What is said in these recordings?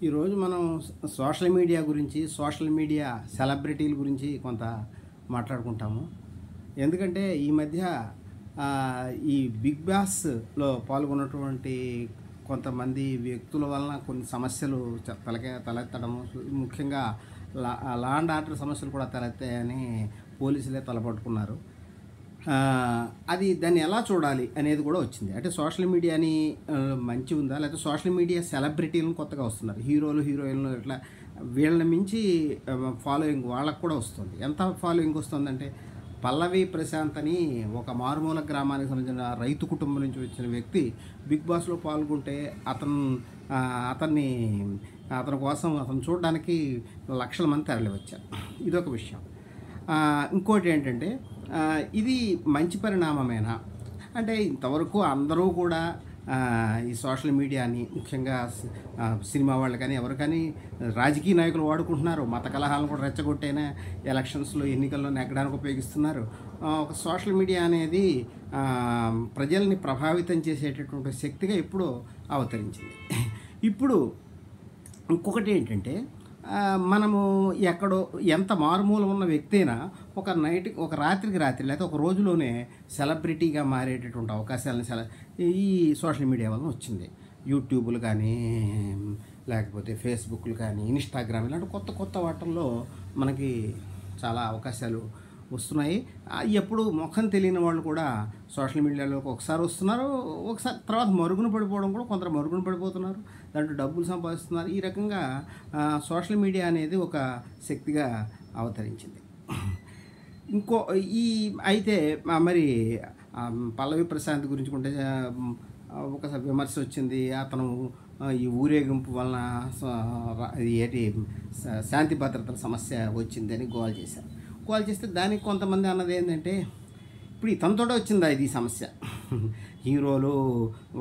ఈరోజు మనం social media గురించి, సోషల్ మీడియా సెలబ్రిటీల గురించి కొంత మాట్లాడుకుంటాము. ఎందుకంటే ఈ మధ్య ఈ బిగ్ బాస్‌లో పాల్గొన్నటువంటి కొంతమంది వ్యక్తుల వలన కొన్ని సమస్యలు తలెత్తడము, ముఖ్యంగా లా అండ్ ఆర్డర్ సమస్యలు కూడా తలెత్తాయని పోలీసులే తలపట్టుకున్నారు. అది దాన్ని ఎలా చూడాలి అనేది కూడా వచ్చింది. అంటే సోషల్ మీడియాని మంచి ఉందా? లేకపోతే సోషల్ మీడియా సెలబ్రిటీలను కొత్తగా వస్తున్నారు. హీరోలు, హీరోయిన్లు ఇట్లా వీళ్ళని మించి ఫాలోయింగ్ వాళ్ళకు కూడా వస్తుంది. ఎంత ఫాలోయింగ్ వస్తుందంటే, పల్లవి ప్రశాంత్ అని ఒక మారుమూల గ్రామానికి సంబంధించిన రైతు కుటుంబం నుంచి వచ్చిన వ్యక్తి బిగ్ బాస్లో పాల్గొంటే అతని కోసం అతను చూడడానికి లక్షల మంది తరలి వచ్చారు. ఇదొక విషయం. ఇంకోటి ఏంటంటే, ఇది మంచి పరిణామమేనా అంటే, ఇంతవరకు అందరూ కూడా ఈ సోషల్ మీడియాని ముఖ్యంగా సినిమా వాళ్ళు కానీ ఎవరు కానీ రాజకీయ నాయకులు వాడుకుంటున్నారు. మత కలహాలను కూడా రెచ్చగొట్టైనా ఎలక్షన్స్లో ఎన్నికల్లో నెగ్గడానికి ఉపయోగిస్తున్నారు. ఒక సోషల్ మీడియా అనేది ప్రజల్ని ప్రభావితం చేసేటటువంటి శక్తిగా ఎప్పుడో అవతరించింది. ఇప్పుడు ఇంకొకటి ఏంటంటే, మనము ఎక్కడో ఎంత మారుమూల ఉన్న వ్యక్తి అయినా ఒక రాత్రికి రాత్రి లేకపోతే ఒక రోజులోనే సెలబ్రిటీగా మారేటటువంటి అవకాశాలను ఈ సోషల్ మీడియా వలన వచ్చింది. యూట్యూబ్లు కానీ, లేకపోతే ఫేస్బుక్లు కానీ, ఇన్స్టాగ్రామ్ ఇలాంటి కొత్త కొత్త వాటిల్లో మనకి చాలా అవకాశాలు వస్తున్నాయి. ఎప్పుడు ముఖం తెలియని వాళ్ళు కూడా సోషల్ మీడియాలోకి ఒకసారి వస్తున్నారు, ఒకసారి తర్వాత మరుగున పడిపోవడం కూడా కొందరు మరుగున పడిపోతున్నారు, దాంట్లో డబ్బులు సంపాదిస్తున్నారు. ఈ రకంగా సోషల్ మీడియా అనేది ఒక శక్తిగా అవతరించింది. అయితే మరి పల్లవి ప్రశాంత్ గురించి కొంటే ఒక విమర్శ వచ్చింది. అతను ఈ ఊరేగింపు వలన శాంతి భద్రతల సమస్య వచ్చిందని గోల్ చేస్తే దానికి కొంతమంది అన్నది ఏంటంటే, ఇప్పుడు ఇతనితోటే వచ్చిందా ఇది సమస్య? హీరోలు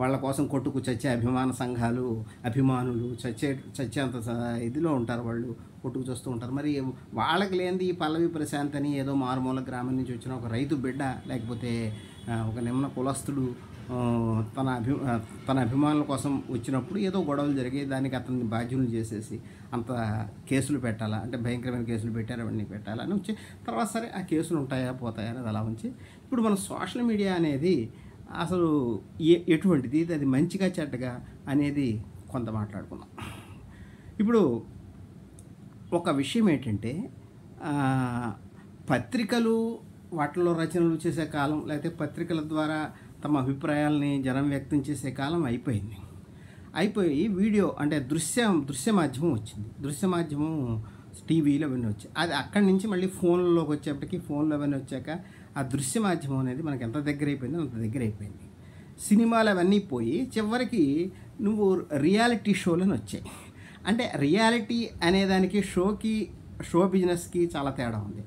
వాళ్ళ కోసం కొట్టుకు చచ్చే అభిమాన సంఘాలు, అభిమానులు చచ్చేంత ఇదిలో ఉంటారు, వాళ్ళు కొట్టుకు చూస్తూ ఉంటారు. మరి వాళ్ళకి లేనిది ఈ పల్లవి ప్రశాంత్ అని ఏదో మారుమూల గ్రామం నుంచి వచ్చిన ఒక రైతు బిడ్డ, లేకపోతే ఒక నిమ్న కులస్తుడు తన అభిమానుల కోసం వచ్చినప్పుడు ఏదో గొడవలు జరిగాయి, దానికి అతన్ని బాధ్యులు చేసేసి అంత కేసులు పెట్టాలా, అంటే భయంకరమైన కేసులు పెట్టారు, అవన్నీ పెట్టాలని వచ్చి తర్వాత సరే ఆ కేసులు ఉంటాయా పోతాయా అనేది అలా ఉంచి, ఇప్పుడు మన సోషల్ మీడియా అనేది అసలు ఎటువంటిది, అది మంచిగా చెడ్డగా అనేది కొంత మాట్లాడుకుందాం. ఇప్పుడు ఒక విషయం ఏంటంటే, పత్రికలు వాటిలో రచనలు చేసే కాలం, లేకపోతే పత్రికల ద్వారా తమ అభిప్రాయాలని జనం వ్యక్తం చేసే కాలం అయిపోయి వీడియో అంటే దృశ్య మాధ్యమం వచ్చింది. దృశ్య మాధ్యమం టీవీలో అవన్నీ వచ్చాయి. అది అక్కడి నుంచి మళ్ళీ ఫోన్లోకి వచ్చేప్పటికి, ఫోన్లో అవన్నీ వచ్చాక ఆ దృశ్య మాధ్యమం అనేది మనకి ఎంత దగ్గర అయిపోయిందో అంత దగ్గర అయిపోయింది. సినిమాలు అవన్నీ పోయి చివరికి నువ్వు రియాలిటీ షోలని వచ్చాయి. అంటే రియాలిటీ అనేదానికి షో బిజినెస్కి చాలా తేడా ఉంది.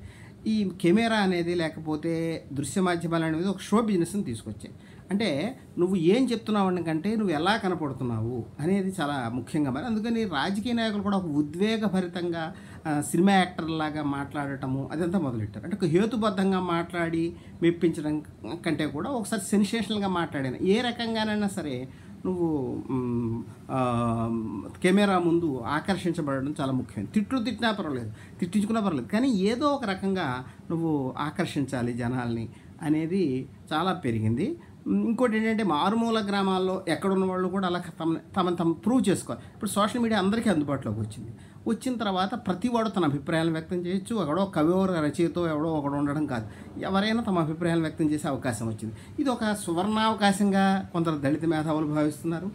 ఈ కెమెరా అనేది లేకపోతే దృశ్య మాధ్యమాలు అనేది ఒక షో బిజినెస్ని తీసుకొచ్చాయి. అంటే నువ్వు ఏం చెప్తున్నావు కంటే నువ్వు ఎలా కనపడుతున్నావు అనేది చాలా ముఖ్యంగా. మరి అందుకని రాజకీయ నాయకులు కూడా ఒక ఉద్వేగభరితంగా సినిమా యాక్టర్లాగా మాట్లాడటము అదంతా మొదలెట్టారు. అంటే హేతుబద్ధంగా మాట్లాడి మెప్పించడం కంటే కూడా ఒకసారి సెన్సేషనల్గా మాట్లాడాను. ఏ రకంగానైనా సరే నువ్వు కెమెరా ముందు ఆకర్షించబడడం చాలా ముఖ్యం. తిట్టినా పర్వాలేదు, తిట్టించుకున్నా పర్వాలేదు, కానీ ఏదో ఒక రకంగా నువ్వు ఆకర్షించాలి జనాల్ని అనేది చాలా పెరిగింది. ఇంకోటి ఏంటంటే, మారుమూల గ్రామాల్లో ఎక్కడున్న వాళ్ళు కూడా అలా తమను ప్రూవ్ చేసుకోవాలి. ఇప్పుడు సోషల్ మీడియా అందరికీ అందుబాటులోకి వచ్చిన తర్వాత ప్రతివాడు తన అభిప్రాయాలను వ్యక్తం చేయొచ్చు. ఎవడో కవియో రచయితో ఎవడో ఒకడు ఉండడం కాదు, ఎవరైనా తమ అభిప్రాయాలను వ్యక్తం చేసే అవకాశం వచ్చింది. ఇది ఒక సువర్ణావకాశంగా కొందరు దళిత మేధావులు భావిస్తున్నారు.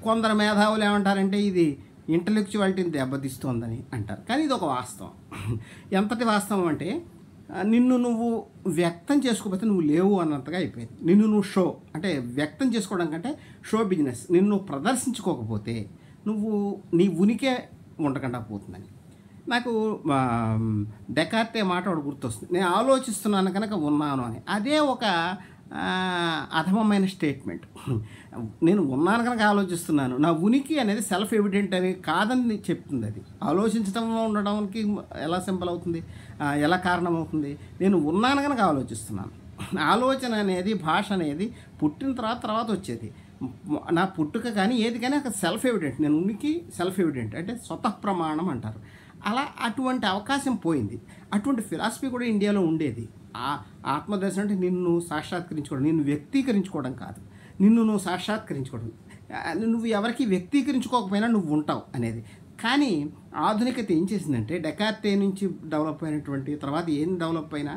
కొందరు మేధావులు ఏమంటారంటే ఇది ఇంటలెక్చువాలిటీని దెబ్బతీస్తోందని అంటారు. కానీ ఇది ఒక వాస్తవం. ఎంతటి వాస్తవం అంటే, నిన్ను నువ్వు వ్యక్తం చేసుకోకపోతే నువ్వు లేవు అన్నంతగా అయిపోయింది. నిన్ను నువ్వు అంటే వ్యక్తం చేసుకోవడం కంటే షో బిజినెస్, నిన్ను ప్రదర్శించుకోకపోతే నువ్వు నీ ఉనికే ఉండకుండా పోతుందని. నాకు డెకార్టే మాట ఒకటి గుర్తొస్తుంది, నేను ఆలోచిస్తున్నాను కనుక ఉన్నాను అని. అదే ఒక అధమమైన స్టేట్మెంట్. నేను ఉన్నాను కనుక ఆలోచిస్తున్నాను, నా ఉనికి అనేది సెల్ఫ్ ఎవిడెంట్ అని కాదని చెప్తుంది. అది ఆలోచించడంలో ఉండడానికి ఎలా సింపుల్ అవుతుంది, ఎలా కారణం అవుతుంది? నేను ఉన్నాను కనుక ఆలోచిస్తున్నాను. ఆలోచన అనేది, భాష అనేది పుట్టిన తర్వాత వచ్చేది. నా పుట్టుక కానీ ఏది కానీ ఒక సెల్ఫ్ ఎవిడెంట్, నేను ఉనికి సెల్ఫ్ ఎవిడెంట్ అంటే స్వతః ప్రమాణం అంటారు. అలా అటువంటి అవకాశం పోయింది. అటువంటి ఫిలాసఫీ కూడా ఇండియాలో ఉండేది. ఆ ఆత్మదర్శనం అంటే నిన్ను సాక్షాత్కరించుకోవడం, నిన్ను వ్యక్తీకరించుకోవడం కాదు, నిన్ను నువ్వు సాక్షాత్కరించుకోవడం. నువ్వు ఎవరికి వ్యక్తీకరించుకోకపోయినా నువ్వు ఉంటావు అనేది. కానీ ఆధునికత ఏం చేసిందంటే డెకార్టే నుంచి డెవలప్ అయినటువంటి తర్వాత ఏం డెవలప్ అయినా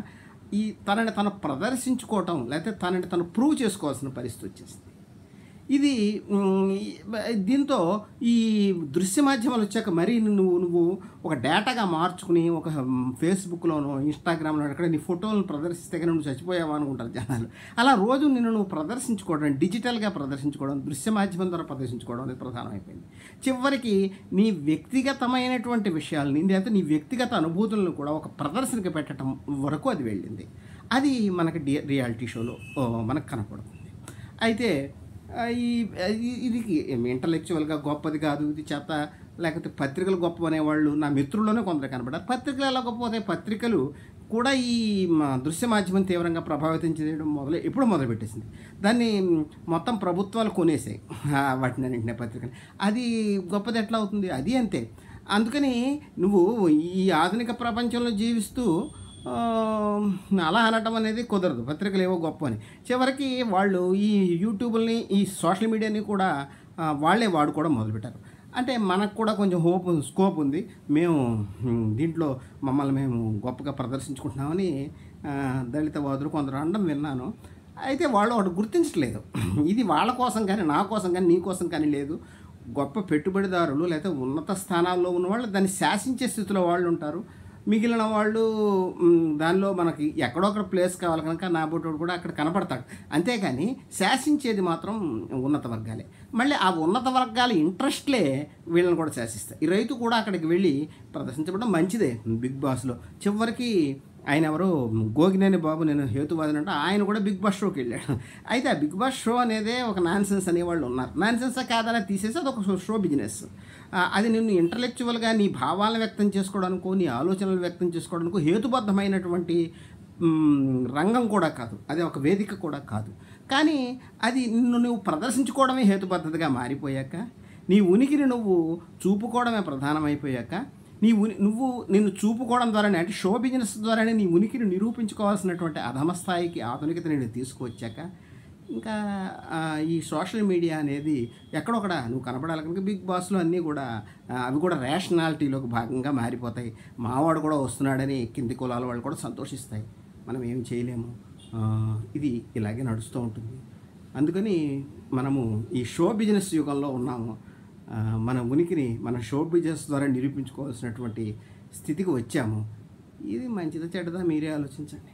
ఈ తనని తను ప్రదర్శించుకోవటం లేకపోతే తనని తను ప్రూవ్ చేసుకోవాల్సిన పరిస్థితి వచ్చేసింది. ఇది దీంతో ఈ దృశ్య మాధ్యమాలు వచ్చాక మరీ నువ్వు ఒక డేటాగా మార్చుకుని ఒక ఫేస్బుక్లోనో ఇన్స్టాగ్రామ్లో ఎక్కడ నీ ఫోటోలను ప్రదర్శిస్తే కానీ నువ్వు చచ్చిపోయావా అనుకుంటారు జనాలు. అలా రోజు నువ్వు ప్రదర్శించుకోవడం, డిజిటల్గా ప్రదర్శించుకోవడం, దృశ్య మాధ్యమం ద్వారా ప్రదర్శించుకోవడం అనేది ప్రధానమైపోయింది. చివరికి నీ వ్యక్తిగతమైనటువంటి విషయాలని లేకపోతే నీ వ్యక్తిగత అనుభూతులను కూడా ఒక ప్రదర్శనకి పెట్టడం వరకు అది వెళ్ళింది. అది మనకి రియాలిటీ షోలో మనకు కనపడుతుంది. అయితే ఇది ఇంటలెక్చువల్గా గొప్పది కాదు, ఇది చేత లేకపోతే పత్రికలు గొప్ప అనేవాళ్ళు నా మిత్రుల్లోనే కొందరు కనబడ్డారు. పత్రికలు ఎలా గొప్ప పత్రికలు కూడా ఈ దృశ్య మాధ్యమం తీవ్రంగా ప్రభావితం చేయడం ఎప్పుడు మొదలుపెట్టేసింది. దాన్ని మొత్తం ప్రభుత్వాలు కొనేసాయి వాటిని అన్నింటినీ పత్రికలు. అది గొప్పది ఎట్లా అవుతుంది? అది అంతే. అందుకని నువ్వు ఈ ఆధునిక ప్రపంచంలో జీవిస్తూ అలా అనటం అనేది కుదరదు. పత్రికలు ఏవో గొప్ప అని చివరికి వాళ్ళు ఈ యూట్యూబ్ని ఈ సోషల్ మీడియాని కూడా వాళ్ళే వాడుకోవడం మొదలుపెట్టారు. అంటే మనకు కూడా కొంచెం స్కోప్ ఉంది, మేము దీంట్లో మమ్మల్ని మేము గొప్పగా ప్రదర్శించుకుంటున్నామని దళితవాదులు కొందరు అనడం విన్నాను. అయితే వాళ్ళు ఒకటి గుర్తించట్లేదు, ఇది వాళ్ళ కోసం కానీ నా కోసం కానీ నీ కోసం కానీ లేదు. గొప్ప పెట్టుబడిదారులు లేకపోతే ఉన్నత స్థానాల్లో ఉన్నవాళ్ళు దాన్ని శాసించే స్థితిలో వాళ్ళు ఉంటారు. మిగిలిన వాళ్ళు దానిలో మనకి ఎక్కడొక్కడ ప్లేస్ కావాలి కనుక నా బోటోడు కూడా అక్కడ కనపడతాడు. అంతేకాని శాసించేది మాత్రం ఉన్నత వర్గాలే. మళ్ళీ ఆ ఉన్నత వర్గాల ఇంట్రెస్ట్లే వీళ్ళని కూడా శాసిస్తాయి. ఈ రైతు కూడా అక్కడికి వెళ్ళి ప్రదర్శించడం మంచిదే. బిగ్ బాస్లో చివరికి ఆయన ఎవరో గోగినేని బాబు, నేను హేతువాదిని అంటే ఆయన కూడా బిగ్ బాస్ షోకి వెళ్ళాడు. అయితే ఆ బిగ్ బాస్ షో అనేదే ఒక నాన్సెన్స్ అనేవాళ్ళు ఉన్నారు. నాన్సెన్సా కాదని తీసేసి అది ఒక షో బిజినెస్. అది నిన్ను ఇంటలెక్చువల్గా నీ భావాలను వ్యక్తం చేసుకోవడానికో నీ ఆలోచనలు వ్యక్తం చేసుకోవడానికో హేతుబద్ధమైనటువంటి రంగం కూడా కాదు, అది ఒక వేదిక కూడా కాదు. కానీ అది నువ్వు ప్రదర్శించుకోవడమే హేతుబద్ధతగా మారిపోయాక, నీ ఉనికిని నువ్వు చూపుకోవడమే ప్రధానమైపోయాక, నువ్వు నిన్ను చూపుకోవడం ద్వారానే అంటే షో బిజినెస్ ద్వారానే నీ ఉనికిని నిరూపించుకోవాల్సినటువంటి అధమ స్థాయికి ఆధునికత నేను తీసుకువచ్చాక ఇంకా ఈ సోషల్ మీడియా అనేది ఎక్కడొక్కడ నువ్వు కనపడాలి కనుక బిగ్ బాస్లో అన్నీ కూడా అవి కూడా రేషనాలిటీలోకి భాగంగా మారిపోతాయి. మావాడు కూడా వస్తున్నాడని కింది కులాల వాళ్ళు కూడా సంతోషిస్తాయి. మనం ఏం చేయలేము, ఇది ఇలాగే నడుస్తూ ఉంటుంది. అందుకని మనము ఈ షో బిజినెస్ యుగంలో ఉన్నాము. మన ఉనికిని మన షో బిజినెస్ ద్వారా నిరూపించుకోవాల్సినటువంటి స్థితికి వచ్చాము. ఇది మంచిదా చెడ్డదా మీరే ఆలోచించండి.